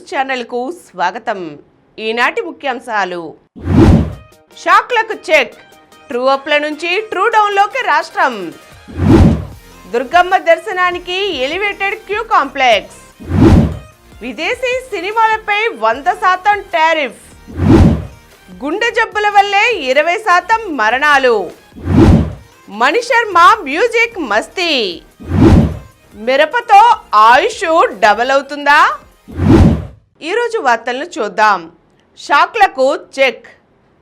ఛానల్కు స్వాగతం. ఈనాటి ముఖ్యాంశాలు. షాక్లకు చెక్, ట్రూ అప్ల నుంచి ట్రూ డౌన్లోకి రాష్ట్రం. దుర్గమ్మ దర్శనానికి ఎలివేటెడ్ క్యూ కాంప్లెక్స్. విదేశీ సినిమాలపై 100% టారిఫ్. గుండె జబ్బుల వల్లే 20% మరణాలు. మణిశర్మ మ్యూజిక్ మస్తీ. మిరపతో ఆయుష్ డబల్ అవుతుందా? ఈరోజు వార్తలను చూద్దాం. షాక్లకు చెక్.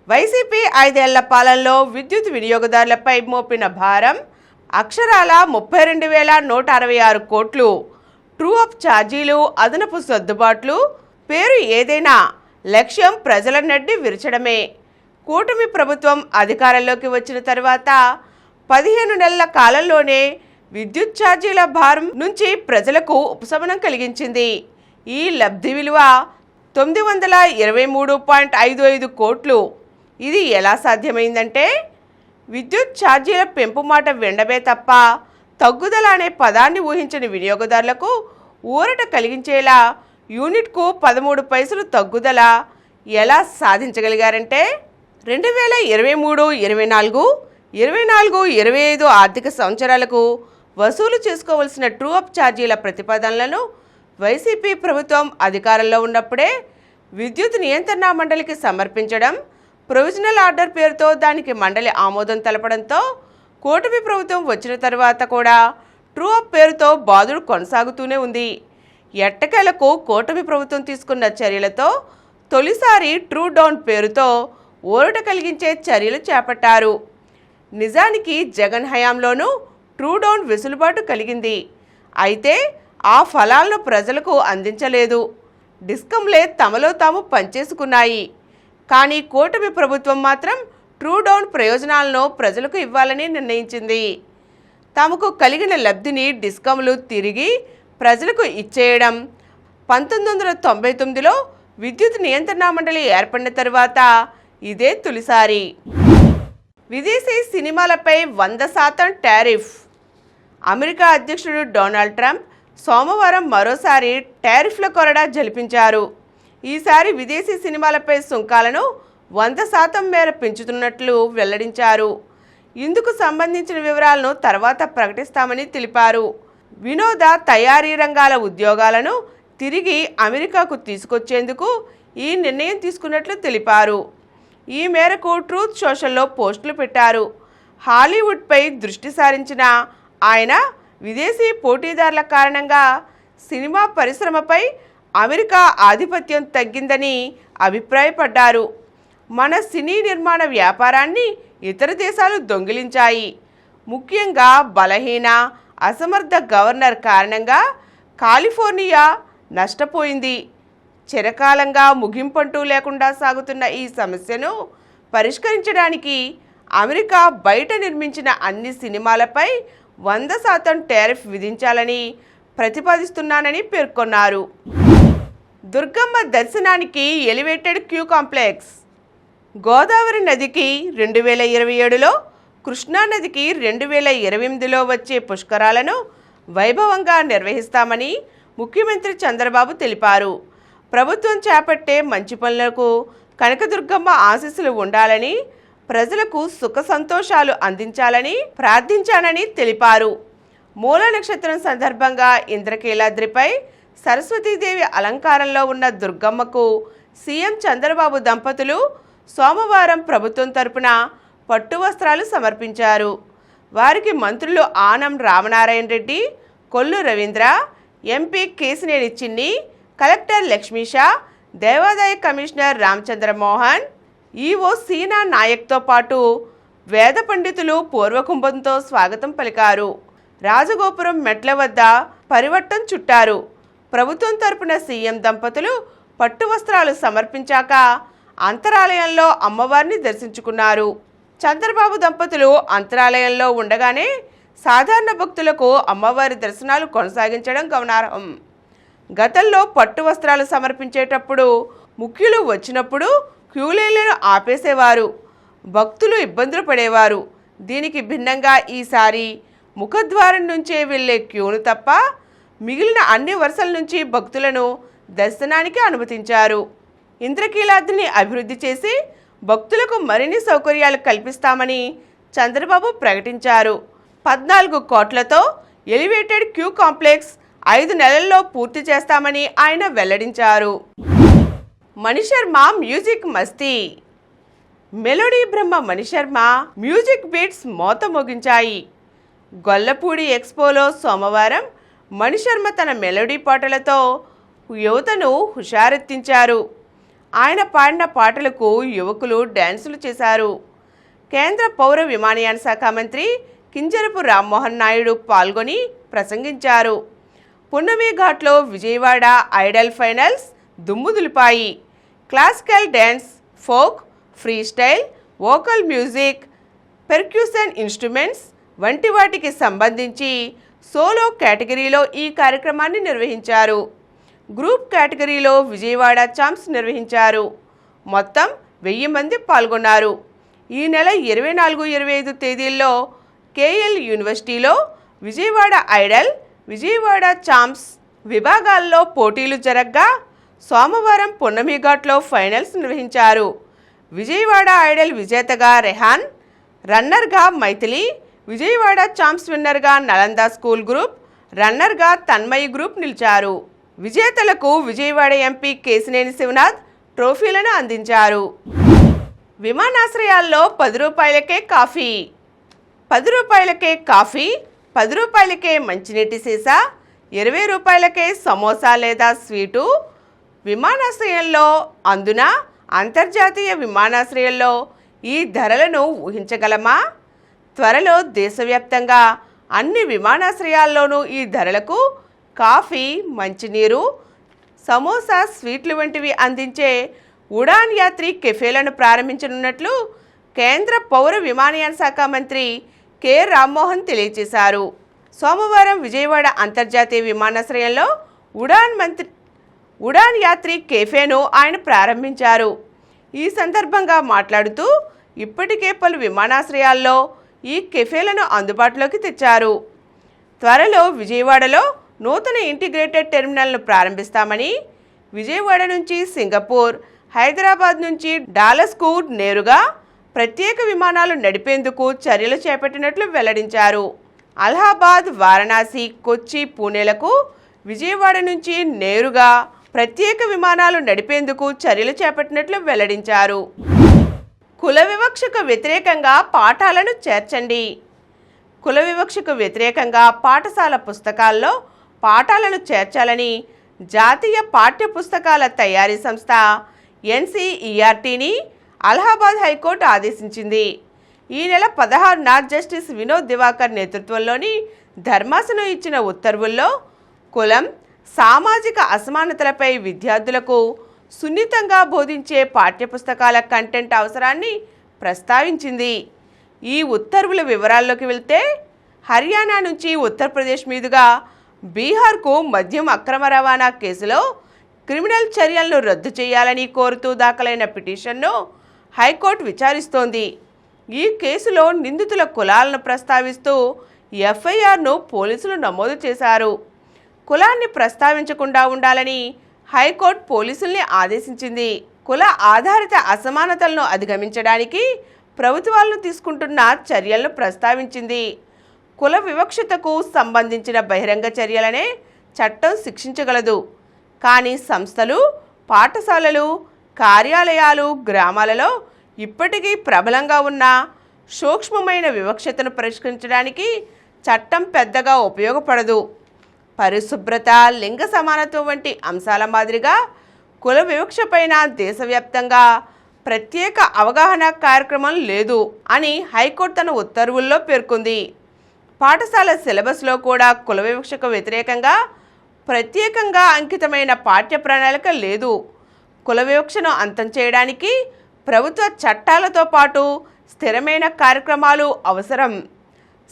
వైసీపీ 5 ఏళ్ల పాలనలో విద్యుత్ వినియోగదారులపై మోపిన భారం అక్షరాల 32,166 కోట్లు. ట్రూ అప్ ఛార్జీలు, అదనపు సర్దుబాట్లు, పేరు ఏదైనా లక్ష్యం ప్రజల నడ్డి విరచడమే. కూటమి ప్రభుత్వం అధికారంలోకి వచ్చిన తర్వాత 15 నెలల కాలంలోనే విద్యుత్ ఛార్జీల భారం నుంచి ప్రజలకు ఉపశమనం కలిగించింది. ఈ లబ్ధి విలువ 923.55 కోట్లు. ఇది ఎలా సాధ్యమైందంటే విద్యుత్ ఛార్జీల పెంపు మాట వినడమే తప్ప తగ్గుదల అనే పదాన్ని ఊహించని వినియోగదారులకు ఊరట కలిగించేలా యూనిట్కు 13 పైసలు తగ్గుదల ఎలా సాధించగలిగారంటే 2023-24, 24-25 ఆర్థిక సంవత్సరాలకు వసూలు చేసుకోవాల్సిన ట్రూ అప్ ఛార్జీల ప్రతిపాదనలను వైసీపీ ప్రభుత్వం అధికారంలో ఉన్నప్పుడే విద్యుత్ నియంత్రణ మండలికి సమర్పించడం, ప్రొవిజనల్ ఆర్డర్ పేరుతో దానికి మండలి ఆమోదం తెలపడంతో కూటమి ప్రభుత్వం వచ్చిన తర్వాత కూడా ట్రూ అప్ పేరుతో బాధుడు కొనసాగుతూనే ఉంది. ఎట్టకేలకు కూటమి ప్రభుత్వం తీసుకున్న చర్యలతో తొలిసారి ట్రూ డౌన్ పేరుతో ఊరట కలిగించే చర్యలు చేపట్టారు. నిజానికి జగన్ హయాంలోనూ ట్రూ డౌన్ వెసులుబాటు కలిగింది. అయితే ఆ ఫలాలను ప్రజలకు అందించలేదు. డిస్కంలే తమలో తాము పనిచేసుకున్నాయి. కానీ కూటమి ప్రభుత్వం మాత్రం ట్రూ డౌన్ ప్రయోజనాలను ప్రజలకు ఇవ్వాలని నిర్ణయించింది. తమకు కలిగిన లబ్ధిని డిస్కంలు తిరిగి ప్రజలకు ఇచ్చేయడం 1999లో విద్యుత్ నియంత్రణ మండలి ఏర్పడిన తర్వాత ఇదే తొలిసారి. విదేశీ సినిమాలపై 100% టారిఫ్. అమెరికా అధ్యక్షుడు డొనాల్డ్ ట్రంప్ సోమవారం మరోసారి టారిఫ్ల కొరడా జలిపించారు. ఈసారి విదేశీ సినిమాలపై సుంకాలను 100% మేర పెంచుతున్నట్లు వెల్లడించారు. ఇందుకు సంబంధించిన వివరాలను తర్వాత ప్రకటిస్తామని తెలిపారు. వినోద తయారీ రంగాల ఉద్యోగాలను తిరిగి అమెరికాకు తీసుకొచ్చేందుకు ఈ నిర్ణయం తీసుకున్నట్లు తెలిపారు. ఈ మేరకు ట్రూత్ సోషల్లో పోస్టులు పెట్టారు. హాలీవుడ్పై దృష్టి సారించిన ఆయన విదేశీ పోటీదారుల కారణంగా సినిమా పరిశ్రమపై అమెరికా ఆధిపత్యం తగ్గిందని అభిప్రాయపడ్డారు. మన సినీ నిర్మాణ వ్యాపారాన్ని ఇతర దేశాలు దొంగిలించాయి. ముఖ్యంగా బలహీన, అసమర్థ గవర్నర్ కారణంగా కాలిఫోర్నియా నష్టపోయింది. చిరకాలంగా ముగింపంటూ లేకుండా సాగుతున్న ఈ సమస్యను పరిష్కరించడానికి అమెరికా బయట నిర్మించిన అన్ని సినిమాలపై 100% టారిఫ్ విధించాలని ప్రతిపాదిస్తున్నానని పేర్కొన్నారు. దుర్గమ్మ దర్శనానికి ఎలివేటెడ్ క్యూ కాంప్లెక్స్. గోదావరి నదికి 2027లో, కృష్ణానదికి 2028లో వచ్చే పుష్కరాలను వైభవంగా నిర్వహిస్తామని ముఖ్యమంత్రి చంద్రబాబు తెలిపారు. ప్రభుత్వం చేపట్టే మంచి పనులకు కనకదుర్గమ్మ ఆశీస్సులు ఉండాలని, ప్రజలకు సుఖ సంతోషాలు అందించాలని ప్రార్థించానని తెలిపారు. మూల నక్షత్రం సందర్భంగా ఇంద్రకీలాద్రిపై సరస్వతీదేవి అలంకారంలో ఉన్న దుర్గమ్మకు సీఎం చంద్రబాబు దంపతులు సోమవారం ప్రభుత్వం తరపున పట్టు వస్త్రాలు సమర్పించారు. వారికి మంత్రులు ఆనం రామనారాయణ రెడ్డి, కొల్లు రవీంద్ర, ఎంపీ కేసినేని చిన్ని, కలెక్టర్ లక్ష్మీషా, దేవాదాయ కమిషనర్ రామచంద్ర మోహన్, ఈవో సీనా నాయక్తో పాటు వేద పండితులు పూర్వకుంభంతో స్వాగతం పలికారు. రాజగోపురం మెట్ల వద్ద పరివట్టం చుట్టారు. ప్రభుత్వం తరపున సీఎం దంపతులు పట్టు వస్త్రాలు సమర్పించాక అంతరాలయంలో అమ్మవారిని దర్శించుకున్నారు. చంద్రబాబు దంపతులు అంతరాలయంలో ఉండగానే సాధారణ భక్తులకు అమ్మవారి దర్శనాలు కొనసాగించడం గమనార్హం. గతంలో పట్టు వస్త్రాలు సమర్పించేటప్పుడు ముఖ్యులు వచ్చినప్పుడు క్యూలైన్లను ఆపేసేవారు. భక్తులు ఇబ్బందులు పడేవారు. దీనికి భిన్నంగా ఈసారి ముఖద్వారం నుంచే వెళ్లే క్యూను తప్ప మిగిలిన అన్ని వరుసల నుంచి భక్తులను దర్శనానికి అనుమతించారు. ఇంద్రకీలాద్రిని అభివృద్ధి చేసి భక్తులకు మరిన్ని సౌకర్యాలు కల్పిస్తామని చంద్రబాబు ప్రకటించారు. 14 కోట్లతో ఎలివేటెడ్ క్యూ కాంప్లెక్స్ 5 నెలల్లో పూర్తి చేస్తామని ఆయన వెల్లడించారు. మణిశర్మ మ్యూజిక్ మస్తీ. మెలోడీ బ్రహ్మ మణిశర్మ మ్యూజిక్ బీట్స్ మోత మోగించాయి. గొల్లపూడి ఎక్స్పోలో సోమవారం మణిశర్మ తన మెలోడీ పాటలతో యువతను హుషారెత్తించారు. ఆయన పాడిన పాటలకు యువకులు డ్యాన్సులు చేశారు. కేంద్ర పౌర విమానయాన శాఖ మంత్రి కింజరపు రామ్మోహన్ నాయుడు పాల్గొని ప్రసంగించారు. పున్నమి ఘాట్లో విజయవాడ ఐడల్ ఫైనల్స్ దుమ్ము దులిపాయి. Classical dance, folk, free style, vocal music, percussion instruments వంటి వాటికి సంబంధించి సోలో కేటగిరీలో ఈ కార్యక్రమాన్ని నిర్వహించారు. గ్రూప్ కేటగిరీలో విజయవాడ చాంప్స్ నిర్వహించారు. మొత్తం 1000 మంది పాల్గొన్నారు. ఈ నెల 24, 25 తేదీల్లో కేఎల్ యూనివర్సిటీలో విజయవాడ ఐడల్, విజయవాడ చాంప్స్ విభాగాల్లో పోటీలు జరగ్గా సోమవారం పున్నమి ఘాట్లో ఫైనల్స్ నిర్వహించారు. విజయవాడ ఐడల్ విజేతగా రెహాన్, రన్నర్గా మైథిలి, విజయవాడ చాంప్స్ విన్నర్గా నలంద స్కూల్ గ్రూప్, రన్నర్గా తన్మయి గ్రూప్ నిలిచారు. విజేతలకు విజయవాడ ఎంపీ కేశినేని శివనాథ్ ట్రోఫీలను అందించారు. విమానాశ్రయాల్లో 10 రూపాయలకే కాఫీ. 10 రూపాయలకే కాఫీ, 10 రూపాయలకే మంచినీటి సీసా, 20 రూపాయలకే సమోసా లేదా స్వీటు. విమానాశ్రయంలో, అందున అంతర్జాతీయ విమానాశ్రయంలో ఈ ధరలను ఊహించగలమా? త్వరలో దేశవ్యాప్తంగా అన్ని విమానాశ్రయాల్లోనూ ఈ ధరలకు కాఫీ, మంచినీరు, సమోసా, స్వీట్లు వంటివి అందించే ఉడాన్ యాత్రి కెఫేలను ప్రారంభించనున్నట్లు కేంద్ర పౌర విమానయాన శాఖ మంత్రి కె రామ్మోహన్ తెలియజేశారు. సోమవారం విజయవాడ అంతర్జాతీయ విమానాశ్రయంలో ఉడాన్ యాత్రి కెఫేను ఆయన ప్రారంభించారు. ఈ సందర్భంగా మాట్లాడుతూ ఇప్పటికే పలు విమానాశ్రయాల్లో ఈ కెఫేలను అందుబాటులోకి తెచ్చారు. త్వరలో విజయవాడలో నూతన ఇంటిగ్రేటెడ్ టెర్మినల్ను ప్రారంభిస్తామని, విజయవాడ నుంచి సింగపూర్, హైదరాబాద్ నుంచి డాలస్కు నేరుగా ప్రత్యేక విమానాలు నడిపేందుకు చర్యలు చేపట్టినట్లు వెల్లడించారు. అలహాబాద్, వారణాసి, కొచ్చి, పూణేలకు విజయవాడ నుంచి నేరుగా ప్రత్యేక విమానాలు నడిపేందుకు చర్యలు చేపట్టినట్లు వెల్లడించారు. కుల వివక్షకు వ్యతిరేకంగా పాఠాలను చేర్చండి. కుల వివక్షకు వ్యతిరేకంగా పాఠశాల పుస్తకాల్లో పాఠాలను చేర్చాలని జాతీయ పాఠ్య పుస్తకాల తయారీ సంస్థ ఎన్సీఈఆర్టీని అలహాబాద్ హైకోర్టు ఆదేశించింది. ఈ నెల 16న జస్టిస్ వినోద్ దివాకర్ నేతృత్వంలోని ధర్మాసనం ఇచ్చిన ఉత్తర్వుల్లో కులం, సామాజిక అసమానతలపై విద్యార్థులకు సున్నితంగా బోధించే పాఠ్యపుస్తకాల కంటెంట్ అవసరాన్ని ప్రస్తావించింది. ఈ ఉత్తర్వుల వివరాల్లోకి వెళ్తే, హర్యానా నుంచి ఉత్తరప్రదేశ్ మీదుగా బీహార్కు మద్యం అక్రమ రవాణా కేసులో క్రిమినల్ చర్యలను రద్దు చేయాలని కోరుతూ దాఖలైన పిటిషన్ను హైకోర్టు విచారిస్తోంది. ఈ కేసులో నిందితుల కులాలను ప్రస్తావిస్తూ ఎఫ్ఐఆర్ను పోలీసులు నమోదు చేశారు. కులాన్ని ప్రస్తావించకుండా ఉండాలని హైకోర్టు పోలీసుల్ని ఆదేశించింది. కుల ఆధారిత అసమానతలను అధిగమించడానికి ప్రభుత్వాలను తీసుకుంటున్న చర్యలను ప్రస్తావించింది. కుల వివక్షతకు సంబంధించిన బహిరంగ చర్యలనే చట్టం శిక్షించగలదు. కానీ సంస్థలు, పాఠశాలలు, కార్యాలయాలు, గ్రామాలలో ఇప్పటికీ ప్రబలంగా ఉన్న సూక్ష్మమైన వివక్షతను పరిష్కరించడానికి చట్టం పెద్దగా ఉపయోగపడదు. పరిశుభ్రత, లింగ సమానత్వం వంటి అంశాల మాదిరిగా కుల వివక్షపైన దేశవ్యాప్తంగా ప్రత్యేక అవగాహన కార్యక్రమం లేదు అని హైకోర్టు తన ఉత్తర్వుల్లో పేర్కొంది. పాఠశాల సిలబస్లో కూడా కుల వివక్షకు వ్యతిరేకంగా ప్రత్యేకంగా అంకితమైన పాఠ్య ప్రణాళిక లేదు. కుల వివక్షను అంతం చేయడానికి ప్రభుత్వ చట్టాలతో పాటు స్థిరమైన కార్యక్రమాలు అవసరం.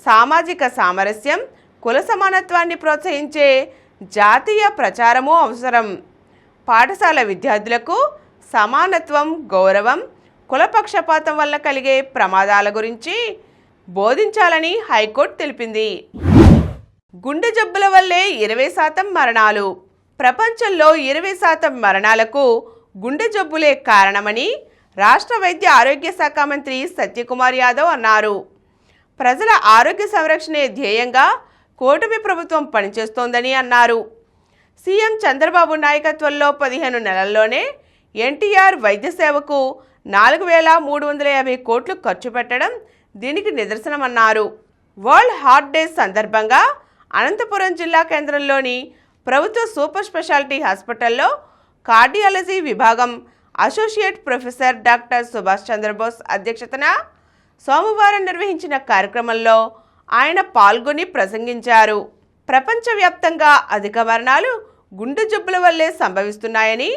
సామాజిక సామరస్యం, కుల సమానత్వాన్ని ప్రోత్సహించే జాతీయ ప్రచారము అవసరం. పాఠశాల విద్యార్థులకు సమానత్వం, గౌరవం, కులపక్షపాతం వల్ల కలిగే ప్రమాదాల గురించి బోధించాలని హైకోర్టు తెలిపింది. గుండె జబ్బుల వల్లే 20% మరణాలు. ప్రపంచంలో 20% మరణాలకు గుండె జబ్బులే కారణమని రాష్ట్ర వైద్య ఆరోగ్య శాఖ మంత్రి సత్యకుమార్ యాదవ్ అన్నారు. ప్రజల ఆరోగ్య సంరక్షణే ధ్యేయంగా కూటమి ప్రభుత్వం పనిచేస్తోందని అన్నారు. సీఎం చంద్రబాబు నాయకత్వంలో 15 నెలల్లోనే ఎన్టీఆర్ వైద్య సేవకు 4,350 కోట్లు ఖర్చు పెట్టడం దీనికి నిదర్శనమన్నారు. వరల్డ్ హార్ట్ డే సందర్భంగా అనంతపురం జిల్లా కేంద్రంలోని ప్రభుత్వ సూపర్ స్పెషాలిటీ హాస్పిటల్లో కార్డియాలజీ విభాగం associate professor doctor Subhash Chandrabose అధ్యక్షతన సోమవారం నిర్వహించిన కార్యక్రమంలో ఆయన పాల్గొని ప్రసంగించారు. ప్రపంచవ్యాప్తంగా అధిక మరణాలు గుండె జబ్బుల వల్లే సంభవిస్తున్నాయని,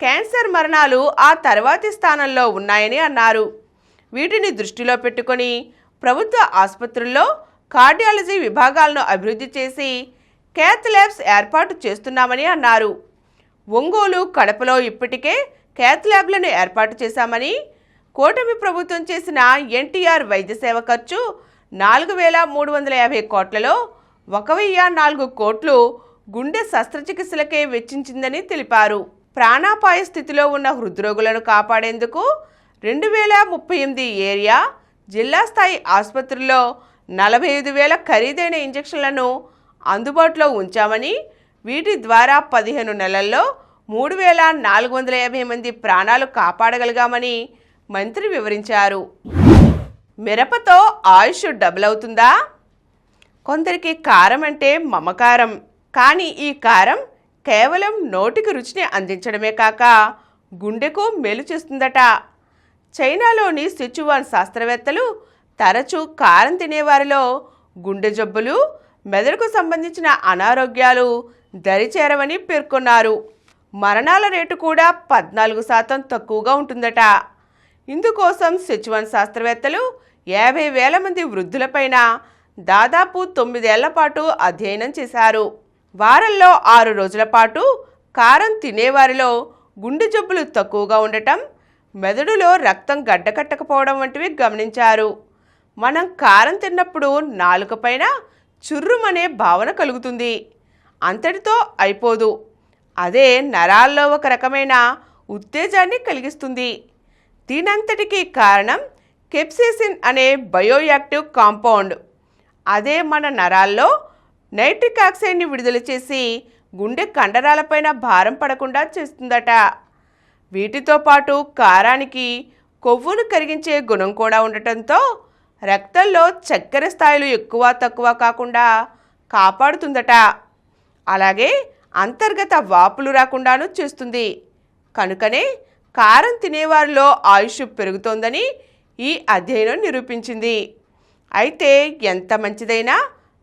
క్యాన్సర్ మరణాలు ఆ తర్వాతి స్థానంలో ఉన్నాయని అన్నారు. వీటిని దృష్టిలో పెట్టుకొని ప్రభుత్వ ఆసుపత్రుల్లో కార్డియాలజీ విభాగాలను అభివృద్ధి చేసి క్యాత్ ల్యాబ్స్ ఏర్పాటు చేస్తున్నామని అన్నారు. ఒంగోలు, కడపలో ఇప్పటికే క్యాత్ ల్యాబ్లను ఏర్పాటు చేశామని, కూటమి ప్రభుత్వం చేసిన ఎన్టీఆర్ వైద్య సేవ ఖర్చు 4,350 కోట్లలో 1,004 కోట్లు గుండె శస్త్రచికిత్సలకే వెచ్చించిందని తెలిపారు. ప్రాణాపాయ స్థితిలో ఉన్న హృద్రోగులను కాపాడేందుకు 2,038 ఏరియా, జిల్లా స్థాయి ఆసుపత్రుల్లో 45,000 ఖరీదైన ఇంజెక్షన్లను అందుబాటులో ఉంచామని, వీటి ద్వారా 15 నెలల్లో 3,450 మంది ప్రాణాలు కాపాడగలిగామని మంత్రి వివరించారు. మిరపతో ఆయుష్ డబుల్ అవుతుందా? కొందరికి కారం అంటే మమకారం. కానీ ఈ కారం కేవలం నోటికి రుచిని అందించడమే కాక గుండెకు మేలు చేస్తుందట. చైనాలోని సిచువాన్ శాస్త్రవేత్తలు తరచూ కారం తినేవారిలో గుండె జబ్బులు, మెదడుకు సంబంధించిన అనారోగ్యాలు దరిచేరవని పేర్కొన్నారు. మరణాల రేటు కూడా 14% తక్కువగా ఉంటుందట. ఇందుకోసం సిచువాన్ శాస్త్రవేత్తలు 50,000 మంది వృద్ధులపైన దాదాపు 9 ఏళ్ల పాటు అధ్యయనం చేశారు. వారంలో 6 రోజుల పాటు కారం తినేవారిలో గుండె జబ్బులు తక్కువగా ఉండటం, మెదడులో రక్తం గడ్డకట్టకపోవడం వంటివి గమనించారు. మనం కారం తిన్నప్పుడు నాలుకపైన చుర్రుమనే భావన కలుగుతుంది. అంతటితో అయిపోదు. అదే నరాల్లో ఒక రకమైన ఉత్తేజాన్ని కలిగిస్తుంది. దీనంతటికీ కారణం కెప్సేసిన్ అనే బయోయాక్టివ్ కాంపౌండ్. అదే మన నరాల్లో నైట్రిక్ ఆక్సైడ్ని విడుదల చేసి గుండె కండరాలపైన భారం పడకుండా చేస్తుందట. వీటితో పాటు కారానికి కొవ్వును కరిగించే గుణం కూడా ఉండటంతో రక్తంలో చక్కెర స్థాయిలు ఎక్కువ తక్కువ కాకుండా కాపాడుతుందట. అలాగే అంతర్గత వాపులు రాకుండాను చేస్తుంది. కనుకనే కారం తినేవారిలో ఆయుష్ పెరుగుతోందని ఈ అధ్యయనం నిరూపించింది. అయితే ఎంత మంచిదైనా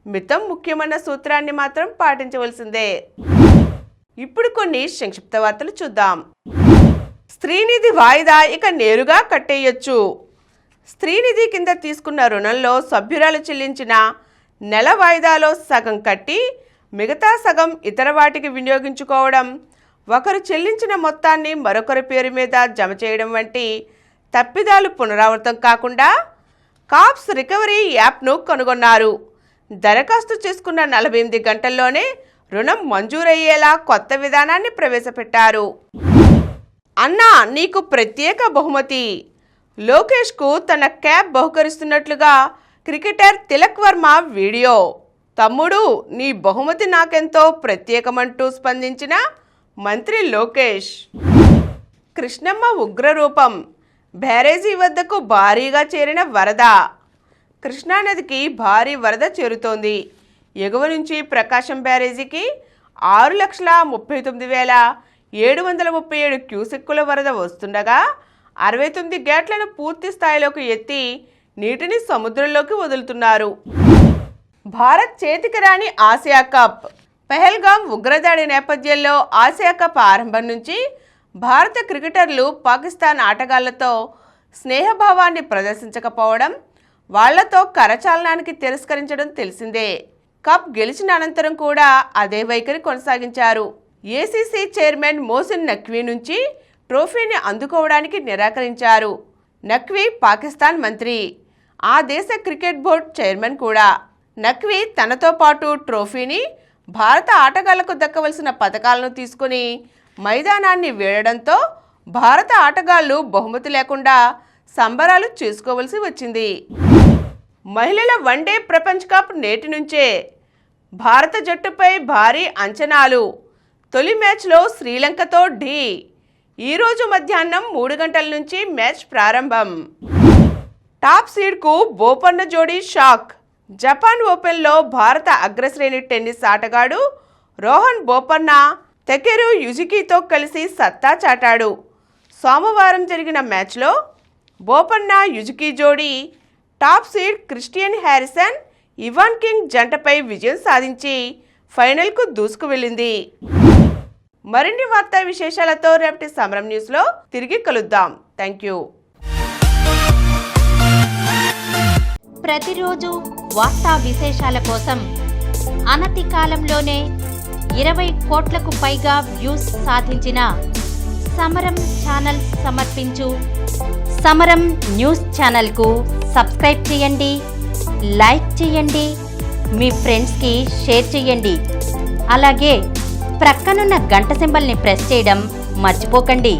మితం ముఖ్యమన్న సూత్రాన్ని మాత్రం పాటించవలసిందే. ఇప్పుడు కొన్ని సంక్షిప్త వార్తలు చూద్దాం. స్త్రీనిధి వాయిదా ఇక నేరుగా కట్టేయొచ్చు. స్త్రీనిధి కింద తీసుకున్న రుణంలో సభ్యురాలు చెల్లించిన నెల వాయిదాలో సగం కట్టి మిగతా సగం ఇతర వాటికి వినియోగించుకోవడం, ఒకరు చెల్లించిన మొత్తాన్ని మరొకరి పేరు మీద జమ చేయడం వంటి తప్పిదాలు పునరావృతం కాకుండా కాప్స్ రికవరీ యాప్ను కనుగొన్నారు. దరఖాస్తు చేసుకున్న 48 గంటల్లోనే రుణం మంజూరయ్యేలా కొత్త విధానాన్ని ప్రవేశపెట్టారు. అన్నా నీకు ప్రత్యేక బహుమతి. లోకేష్కు తన క్యాప్ బహుకరిస్తున్నట్లుగా క్రికెటర్ తిలక్ వర్మ వీడియో. తమ్ముడు, నీ బహుమతి నాకెంతో ప్రత్యేకమంటూ స్పందించిన మంత్రి లోకేష్. కృష్ణమ్మ ఉగ్రరూపం. బ్యారేజీ వద్దకు భారీగా చేరిన వరద. కృష్ణానదికి భారీ వరద చేరుతోంది. ఎగువ నుంచి ప్రకాశం బ్యారేజీకి 6,39,737 క్యూసెక్కుల వరద వస్తుండగా 69 గేట్లను పూర్తి స్థాయిలోకి ఎత్తి నీటిని సముద్రంలోకి వదులుతున్నారు. భారత్ చేతికి రాని ఆసియా కప్. పెహల్గాం ఉగ్రదాడి నేపథ్యంలో ఆసియా కప్ ఆరంభం నుంచి భారత క్రికెటర్లు పాకిస్తాన్ ఆటగాళ్లతో స్నేహభావాన్ని ప్రదర్శించకపోవడం, వాళ్లతో కరచాలనానికి తిరస్కరించడం తెలిసిందే. కప్ గెలిచిన అనంతరం కూడా అదే వైఖరి కొనసాగించారు. ఏసీసీ చైర్మన్ మోసిన్ నఖ్వీ నుంచి ట్రోఫీని అందుకోవడానికి నిరాకరించారు. నఖ్వీ పాకిస్తాన్ మంత్రి, ఆ దేశ క్రికెట్ బోర్డు చైర్మన్ కూడా. నఖ్వీ తనతో పాటు ట్రోఫీని భారత ఆటగాళ్లకు దక్కవలసిన పతకాలను తీసుకుని మైదానాన్ని వీడడంతో భారత ఆటగాళ్లు బహుమతి లేకుండా సంబరాలు చేసుకోవలసి వచ్చింది. మహిళల వన్డే ప్రపంచ కప్ నేటి నుంచే. భారత జట్టుపై భారీ అంచనాలు. తొలి మ్యాచ్లో శ్రీలంకతో ఢీ. ఈరోజు మధ్యాహ్నం 3 గంటల నుంచి మ్యాచ్ ప్రారంభం. టాప్ సీడ్కు బోపన్న జోడీ షాక్. జపాన్ ఓపెన్లో భారత అగ్రశ్రేణి టెన్నిస్ ఆటగాడు రోహన్ బోపన్న తెకెరు యుజికితో కలిసి సత్తా చాటాడు. సోమవారం జరిగిన మ్యాచ్లో బోపన్న యుజికి జోడీ top seed Christian Harrison Ivan King జంటపై విజయం సాధించి ఫైనల్కు దూసుకు వెళ్ళింది. మరిన్ని వార్తా విశేషాలతో రేపటి సమరం న్యూస్లో తిరిగి కలుద్దాం. Thank you. ప్రతిరోజు వార్తా విశేషాల కోసం అనతి కాలంలోనే 20 కోట్లకు పైగా వ్యూస్ సాధించిన సమరం ఛానల్ సమర్పించు సమరం న్యూస్ ఛానల్కు సబ్స్క్రైబ్ చేయండి, లైక్ చేయండి, మీ ఫ్రెండ్స్కి షేర్ చేయండి. అలాగే ప్రక్కనున్న గంట సింబల్ని ప్రెస్ చేయడం మర్చిపోకండి.